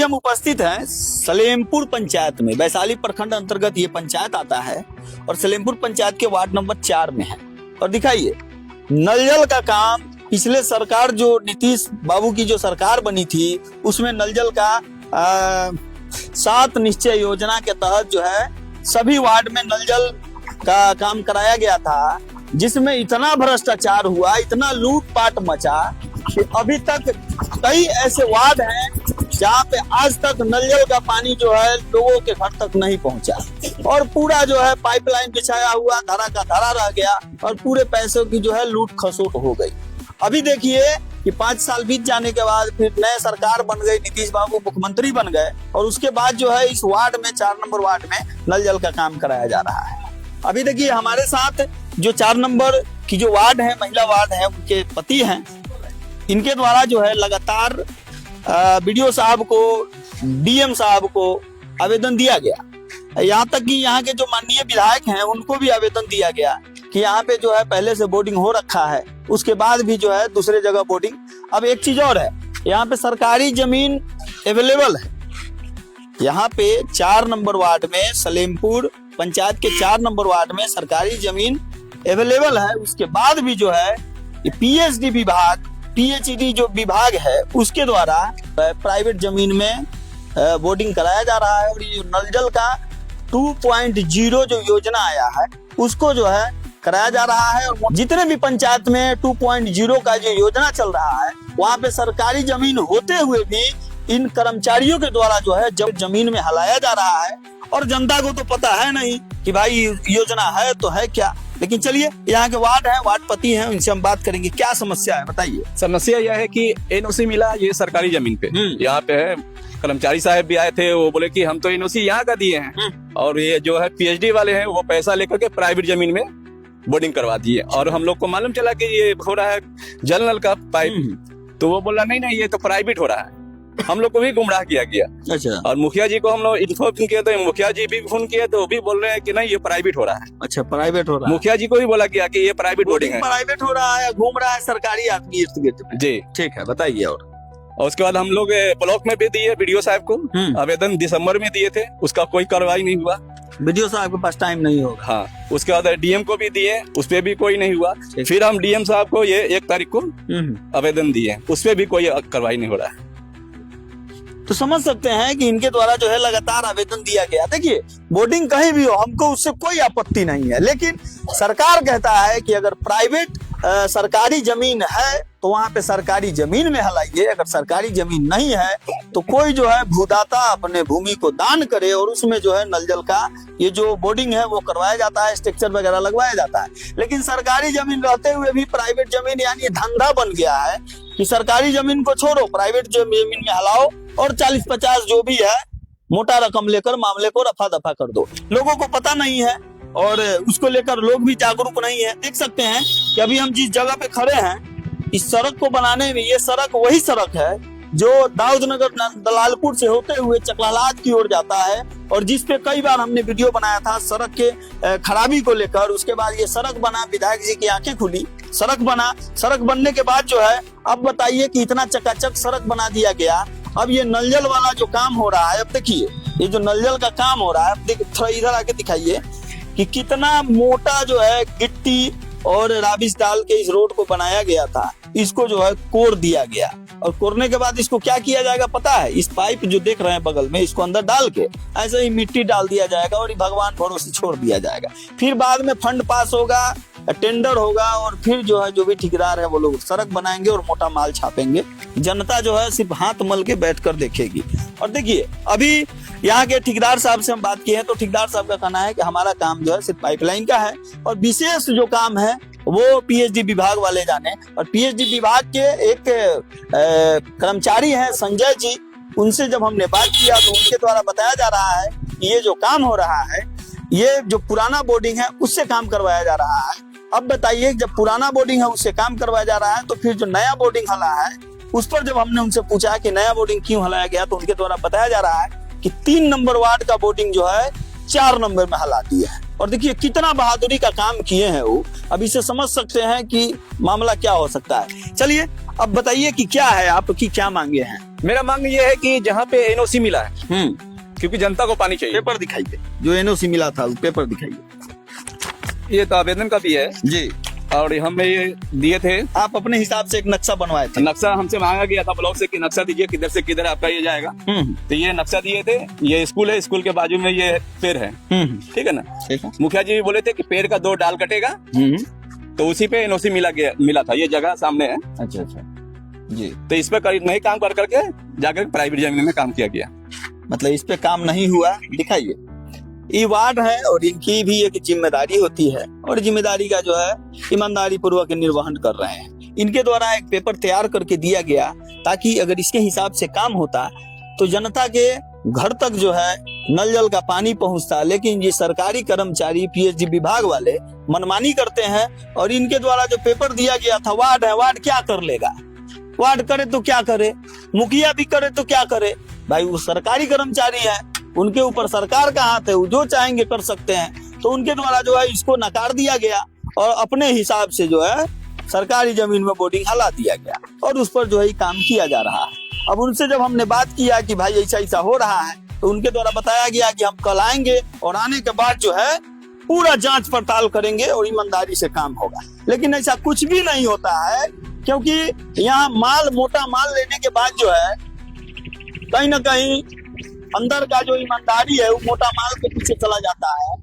हम उपस्थित हैं सलेमपुर पंचायत में। वैशाली प्रखंड अंतर्गत ये पंचायत आता है और सलेमपुर पंचायत के वार्ड नंबर 4 में है। और दिखाइए नल जल का काम पिछले सरकार जो नीतीश बाबू की जो सरकार बनी थी उसमें नल जल का 7 निश्चय योजना के तहत जो है सभी वार्ड में नल जल का काम कराया गया था, जिसमें इतना भ्रष्टाचार हुआ, इतना लूटपाट मचा कि अभी तक कई ऐसे वार्ड हैं जहाँ पे आज तक नल जल का पानी जो है लोगों के घर तक नहीं पहुंचा और पूरा जो है पाइपलाइन बिछाया हुआ धरा का धरा रह गया और पूरे पैसों की जो है लूट खसोट हो गई। अभी देखिए कि 5 साल बीत जाने के बाद फिर नए सरकार बन गई, नीतीश बाबू मुख्यमंत्री बन गए और उसके बाद जो है इस वार्ड में 4 नंबर वार्ड में नल जल का काम कराया जा रहा है। अभी देखिए हमारे साथ जो 4 नंबर की जो वार्ड है, महिला वार्ड है, उनके पति हैं, इनके द्वारा जो है लगातार बीडीओ साहब को, डीएम साहब को आवेदन दिया गया। यहाँ तक कि यहाँ के जो माननीय विधायक हैं उनको भी आवेदन दिया गया कि यहाँ पे जो है पहले से बोर्डिंग हो रखा है, उसके बाद भी जो है दूसरे जगह बोर्डिंग। अब एक चीज और है, यहाँ पे सरकारी जमीन अवेलेबल है। यहाँ पे 4 नंबर वार्ड में, सलेमपुर पंचायत के 4 नंबर वार्ड में सरकारी जमीन अवेलेबल है। उसके बाद भी जो है पीएचडी विभाग, पीएचडी जो विभाग है उसके द्वारा प्राइवेट जमीन में बोर्डिंग कराया जा रहा है। और ये नल जल का 2.0 जो योजना आया है उसको जो है कराया जा रहा है। और जितने भी पंचायत में 2.0 का जो योजना चल रहा है वहाँ पे सरकारी जमीन होते हुए भी इन कर्मचारियों के द्वारा जो है जमीन में हलाया जा रहा है और जनता को तो पता है नहीं कि भाई योजना है तो है क्या। लेकिन चलिए यहाँ के वार्ड हैं, वार्ड पति हैं, उनसे हम बात करेंगे। क्या समस्या है बताइए। समस्या यह है कि एनओसी मिला ये सरकारी जमीन पे, यहाँ पे है। कर्मचारी साहब भी आए थे, वो बोले कि हम तो एनओसी यहाँ का दिए हैं और ये जो है पीएचडी वाले हैं वो पैसा लेकर के प्राइवेट जमीन में बोर्डिंग करवा दिए। और हम लोग को मालूम चला कि ये हो रहा है जल नल का पाइप, तो वो बोला नहीं ये तो प्राइवेट हो रहा है। हम लोग को भी गुमराह किया गया। अच्छा। और मुखिया जी को हम लोग इन्फॉर्म किया तो मुखिया जी भी फोन किया तो वो भी बोल रहे हैं कि नहीं ये प्राइवेट हो रहा है। अच्छा, प्राइवेट हो रहा है। मुखिया जी को भी बोला गया कि ये प्राइवेट बोर्डिंग है, प्राइवेट हो रहा है, घूम रहा है सरकारी आदमी इर्द गिर्द में। जी ठीक है, बताइए। और उसके बाद हम लोग ब्लॉक में भी दिए बीडीओ साहब को आवेदन, दिसंबर में दिए थे, उसका कोई कार्रवाई नहीं हुआ। बीडीओ साहब के पास टाइम नहीं होगा। हाँ, उसके बाद डीएम को भी दिए, उस पर भी कोई नहीं हुआ। फिर हम डीएम साहब को ये 1 तारीख को आवेदन दिए, उस पर भी कोई कार्रवाई नहीं हो रहा है। तो समझ सकते हैं कि इनके द्वारा जो है लगातार आवेदन दिया गया। देखिए बोर्डिंग कहीं भी हो हमको उससे कोई आपत्ति नहीं है, लेकिन सरकार कहता है कि अगर प्राइवेट सरकारी जमीन है तो वहां पे सरकारी जमीन में हलाइए, अगर सरकारी जमीन नहीं है तो कोई जो है भूदाता अपने भूमि को दान करे और उसमें जो है नल जल का ये जो बोर्डिंग है वो करवाया जाता है, स्ट्रक्चर वगैरह लगवाया जाता है। लेकिन सरकारी जमीन रहते हुए भी प्राइवेट जमीन, यानी धंधा बन गया है कि सरकारी जमीन को छोड़ो, प्राइवेट जमीन में हलाओ और 40-50 जो भी है मोटा रकम लेकर मामले को रफा दफा कर दो। लोगों को पता नहीं है और उसको लेकर लोग भी जागरूक नहीं है। देख सकते हैं कि अभी हम जिस जगह पे खड़े हैं इस सड़क को बनाने में, ये सड़क वही सड़क है जो दाऊदनगर दलालपुर से होते हुए चकलालाद की ओर जाता है और जिस पे कई बार हमने वीडियो बनाया था सड़क के खराबी को लेकर। उसके बाद ये सड़क बना, विधायक जी की आंखें खुली, सड़क बना। सड़क बनने के बाद जो है अब बताइए कि इतना चकाचक सड़क बना दिया गया। अब ये नल जल वाला जो काम हो रहा है, अब देखिए ये जो नल जल का काम हो रहा है, अब देखिए थोड़ा इधर आके दिखाइए कि कितना मोटा जो है गिट्टी और राबिश डाल के इस रोड को बनाया गया था। इसको जो है कोर दिया गया और कोरने के बाद इसको क्या किया जाएगा पता है? इस पाइप जो देख रहे हैं बगल में, इसको अंदर डाल के ऐसे ही मिट्टी डाल दिया जाएगा और भगवान भरोसे छोड़ दिया जाएगा। फिर बाद में फंड पास होगा, टेंडर होगा और फिर जो है जो भी ठेकेदार है वो लोग सड़क बनाएंगे और मोटा माल छापेंगे। जनता जो है सिर्फ हाथ मल के बैठकर देखेगी। और देखिए अभी यहाँ के ठेकेदार साहब से हम बात किए हैं तो ठेकेदार साहब का कहना है कि हमारा काम जो है सिर्फ पाइपलाइन का है और विशेष जो काम है वो पीएचडी विभाग वाले जाने। और पीएचडी विभाग के एक कर्मचारी हैं संजय जी, उनसे जब हमने बात किया तो उनके द्वारा बताया जा रहा है कि ये जो काम हो रहा है ये जो पुराना बोर्डिंग है उससे काम करवाया जा रहा है। अब बताइए जब पुराना बोर्डिंग है उससे काम करवाया जा रहा है तो फिर जो नया बोर्डिंग हला है उस पर जब हमने उनसे पूछा कि नया बोर्डिंग क्यों हलाया गया तो उनके द्वारा बताया जा रहा है कि 3 नंबर वार्ड का बोर्डिंग जो है 4 नंबर में हला दिया है। और देखिए कितना बहादुरी का काम किए हैं वो। अब इसे समझ सकते हैं कि मामला क्या हो सकता है। चलिए अब बताइए कि क्या है, आपकी क्या मांगे हैं। मेरा मांग ये है कि जहाँ पे एनओसी मिला है, क्योंकि जनता को पानी चाहिए। पेपर दिखाइए, जो एनओसी मिला था पेपर दिखाइए। ये तो आवेदन का भी है जी, और हमने ये दिए थे। आप अपने हिसाब से एक नक्शा बनवाए थे। नक्शा हमसे मांगा गया था ब्लॉक से कि नक्शा दीजिए किधर से किधर आपका ये जाएगा। तो ये नक्शा दिए थे। ये स्कूल है, स्कूल के बाजू में ये पेड़ है, ठीक है ना। ठीक है। मुखिया जी बोले थे कि पेड़ का 2 डाल कटेगा, तो उसी पे एनओसी मिला था। ये जगह सामने है। अच्छा अच्छा जी। तो इस पे नहीं काम कर करके जाकर प्राइवेट जमीन में काम किया गया। मतलब इस पे काम नहीं हुआ। दिखाइए, ये वार्ड है और इनकी भी एक जिम्मेदारी होती है और जिम्मेदारी का जो है ईमानदारी पूर्वक निर्वहन कर रहे हैं। इनके द्वारा एक पेपर तैयार करके दिया गया ताकि अगर इसके हिसाब से काम होता तो जनता के घर तक जो है नल जल का पानी पहुंचता। लेकिन ये सरकारी कर्मचारी पीएचडी विभाग वाले मनमानी करते हैं और इनके द्वारा जो पेपर दिया गया था, वार्ड है, वार्ड क्या कर लेगा? वार्ड करे तो क्या करे, मुखिया भी करे तो क्या करे? भाई वो सरकारी कर्मचारी है, उनके ऊपर सरकार का हाथ है, वो जो चाहेंगे कर सकते हैं। तो उनके द्वारा जो है इसको नकार दिया गया और अपने हिसाब से जो है सरकारी जमीन में बोर्डिंग हला दिया गया और उस पर जो है काम किया जा रहा है। अब उनसे जब हमने बात किया कि भाई ऐसा ऐसा हो रहा है, तो उनके द्वारा बताया गया कि हम कल आएंगे और आने के बाद जो है पूरा जांच पड़ताल करेंगे और ईमानदारी से काम होगा। लेकिन ऐसा कुछ भी नहीं होता है, क्योंकि यहाँ मोटा माल लेने के बाद जो है कहीं ना कहीं अंदर का जो ईमानदारी है वो मोटा माल के पीछे चला जाता है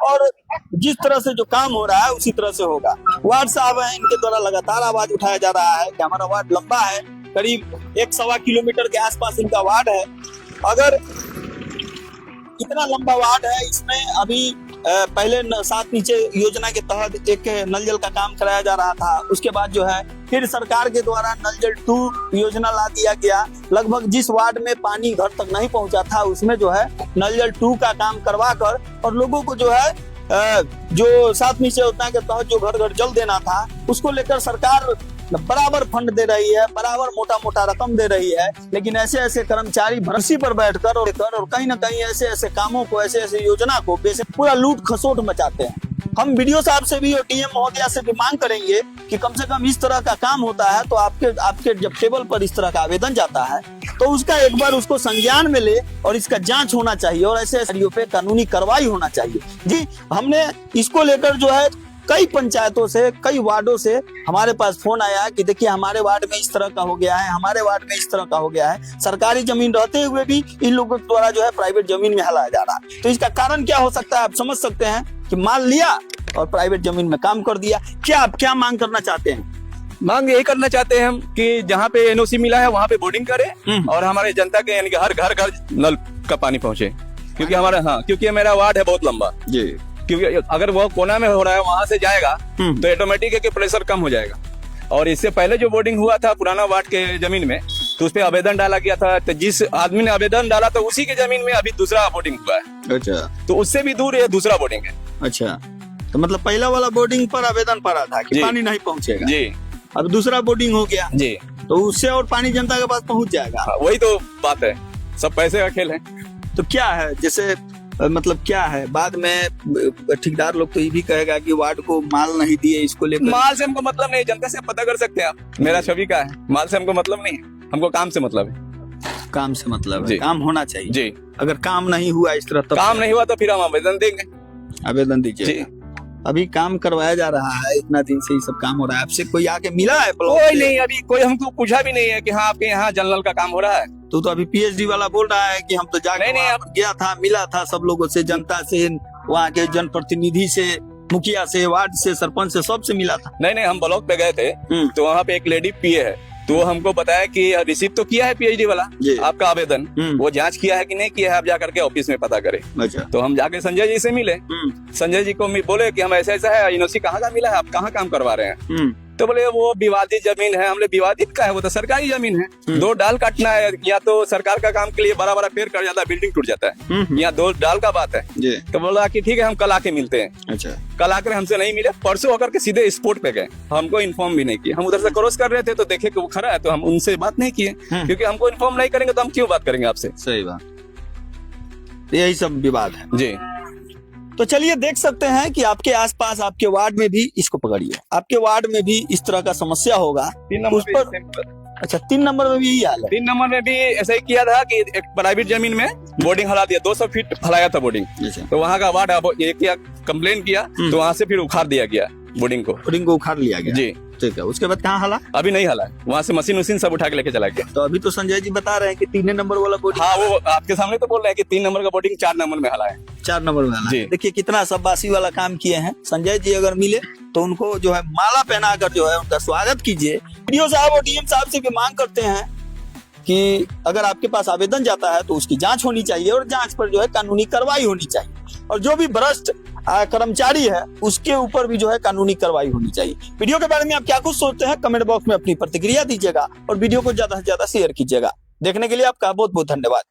और जिस तरह से जो काम हो रहा है उसी तरह से होगा। वार्ड साहब हैं, इनके द्वारा लगातार आवाज उठाया जा रहा है कि हमारा वार्ड लंबा है, करीब 1-1.25 किलोमीटर के आसपास इनका वार्ड है। अगर इतना लंबा वार्ड है, इसमें अभी पहले 7 नीचे योजना के तहत एक नल जल का काम कराया जा रहा था। उसके बाद जो है फिर सरकार के द्वारा नल जल 2 योजना ला दिया गया। लगभग जिस वार्ड में पानी घर तक नहीं पहुंचा था उसमें जो है नल जल 2 का काम करवा कर और लोगों को जो है जो 7 नीचे योजना के तहत जो घर घर जल देना था उसको लेकर सरकार बराबर फंड दे रही है, बराबर मोटा मोटा रकम दे रही है। लेकिन ऐसे ऐसे कर्मचारी भर्सी पर बैठकर और कहीं ना कहीं ऐसे ऐसे कामों को, ऐसे ऐसे योजना को पूरा लूट खसोट मचाते हैं। हम वीडियो साहब से भी और डीएम महोदया से भी मांग करेंगे कि कम से कम इस तरह का काम होता है तो आपके जब टेबल पर इस तरह का आवेदन जाता है तो उसका एक बार उसको संज्ञान में ले और इसका जांच होना चाहिए और ऐसे ऐसे पे कानूनी कार्रवाई होना चाहिए। जी, हमने इसको लेकर जो है कई पंचायतों से, कई वार्डों से हमारे पास फोन आया कि देखिए हमारे वार्ड में इस तरह का हो गया है, हमारे वार्ड में इस तरह का हो गया है। सरकारी जमीन रहते हुए भी इन लोगों के द्वारा जो है प्राइवेट जमीन में हलाया जा रहा है। तो इसका कारण क्या हो सकता है आप समझ सकते हैं कि माल लिया और प्राइवेट जमीन में काम कर दिया। क्या मांग करना चाहते हैं? मांग यही करना चाहते हैं हम कि जहाँ पे एनओसी मिला है वहाँ पे बोर्डिंग करें और हमारे जनता के यानी कि हर घर नल का पानी पहुंचे। क्योंकि मेरा वार्ड है बहुत लंबा जी। क्योंकि अगर वो कोना में हो रहा है वहां से जाएगा तो ऑटोमेटिक है कि प्रेशर कम हो जाएगा। और इससे पहले जो बोर्डिंग हुआ था पुराना वार्ड के जमीन में तो उस पे आवेदन डाला गया था। तो जिस आदमी ने आवेदन डाला तो उसी के जमीन में अभी दूसरा बोर्डिंग हुआ है। अच्छा, तो उससे भी दूर ये दूसरा बोर्डिंग है। अच्छा, तो मतलब पहला वाला बोर्डिंग पर आवेदन पड़ा था कि पानी नहीं पहुंचेगा जी, अब दूसरा बोर्डिंग हो गया जी, तो उससे और पानी जनता के पास पहुंच जाएगा। वही तो बात है, सब पैसे का खेल है। तो क्या है, जैसे मतलब क्या है, बाद में ठेकेदार लोग तो ये भी कहेगा कि वार्ड को माल नहीं दिए, इसको लेकर। माल से हमको मतलब नहीं, जनता से पता कर सकते हैं आप मेरा छवि का है। माल से हमको मतलब नहीं, हमको काम से मतलब है। काम से मतलब है, काम होना चाहिए जी। अगर काम नहीं हुआ इस तरह तो काम नहीं हुआ तो फिर हम आवेदन देंगे। आवेदन दीजिए। अभी काम करवाया जा रहा है, इतना दिन से ये सब काम हो रहा है। आपसे कोई आके मिला है? कोई नहीं, अभी कोई हमको पूछा भी नहीं है कि हाँ आपके यहाँ जल नल का काम हो रहा है। तो अभी पीएचडी वाला बोल रहा है कि हम तो जाके गया था, मिला था सब लोगों से, जनता से, वहाँ के जनप्रतिनिधि से, मुखिया से, वार्ड से, सरपंच से, सबसे मिला था। नहीं, हम ब्लॉक पे गए थे तो वहाँ पे एक लेडी पीए है तो हमको बताया कि रिसीव तो किया है पीएचडी वाला आपका आवेदन, वो जांच किया है कि नहीं किया है आप जाकर के ऑफिस में पता करें। अच्छा। तो हम जाके संजय जी से मिले, संजय जी को बोले कि हम ऐसा है, यूनिवर्सिटी कहाँ का मिला है, आप कहाँ काम करवा रहे हैं? तो बोले वो विवादित जमीन है। हमने विवादित का है, वो तो सरकारी जमीन है। 2 डाल काटना है, या तो सरकार का काम के लिए बड़ा बड़ा पेड़ कट जाता है, बिल्डिंग टूट जाता है, यहाँ 2 डाल का बात है। तो बोला कि ठीक है हम कल आके मिलते हैं। अच्छा। कल आकर हमसे नहीं मिले, परसों होकर के सीधे स्पोर्ट पे गए, हमको इन्फॉर्म भी नहीं किया। हम उधर से क्रॉस कर रहे थे तो देखे कि वो खड़ा है, तो हम उनसे बात नहीं किए, क्योंकि हमको इन्फॉर्म नहीं करेंगे तो हम क्यों बात करेंगे आपसे। सही बात, यही सब विवाद है जी। तो चलिए देख सकते हैं कि आपके आसपास, आपके वार्ड में भी, इसको पकड़िए, आपके वार्ड में भी इस तरह का समस्या होगा, उस पर अच्छा 3 नंबर में भी यही हाल है। 3 नंबर में भी ऐसा ही किया था कि एक प्राइवेट जमीन में बोर्डिंग हला दिया, 200 फीट फैलाया था बोर्डिंग। तो वहाँ का वार्ड अब ये किया, कंप्लेन किया, तो वहाँ से फिर उखाड़ दिया गया बोर्डिंग को उखाड़ लिया गया जी। ठीक है, उसके बाद कहाँ हला? अभी नहीं हला, वहाँ से मशीन उसीन सब उठा के लेके चला गया। तो अभी तो संजय जी बता रहे हैं कि 3 नंबर वाला बोर्डिंग, हाँ वो आपके सामने तो बोल रहे हैं कि 3 नंबर का बोर्डिंग 4 नंबर में हला है। 4 नंबर में हला जी। है। देखिए कितना सबबासी वाला काम किए हैं संजय जी। अगर मिले तो उनको जो है माला पहनाकर जो है उनका स्वागत कीजिए। वीडियो साहब और डीएम साहब से भी मांग करते हैं कि अगर आपके पास आवेदन जाता है तो उसकी जांच होनी चाहिए और जांच पर जो है कानूनी कार्रवाई होनी चाहिए, और जो भी भ्रष्ट कर्मचारी है उसके ऊपर भी जो है कानूनी कार्रवाई होनी चाहिए। वीडियो के बारे में आप क्या कुछ सोचते हैं कमेंट बॉक्स में अपनी प्रतिक्रिया दीजिएगा और वीडियो को ज्यादा से ज्यादा शेयर कीजिएगा। देखने के लिए आपका बहुत बहुत धन्यवाद।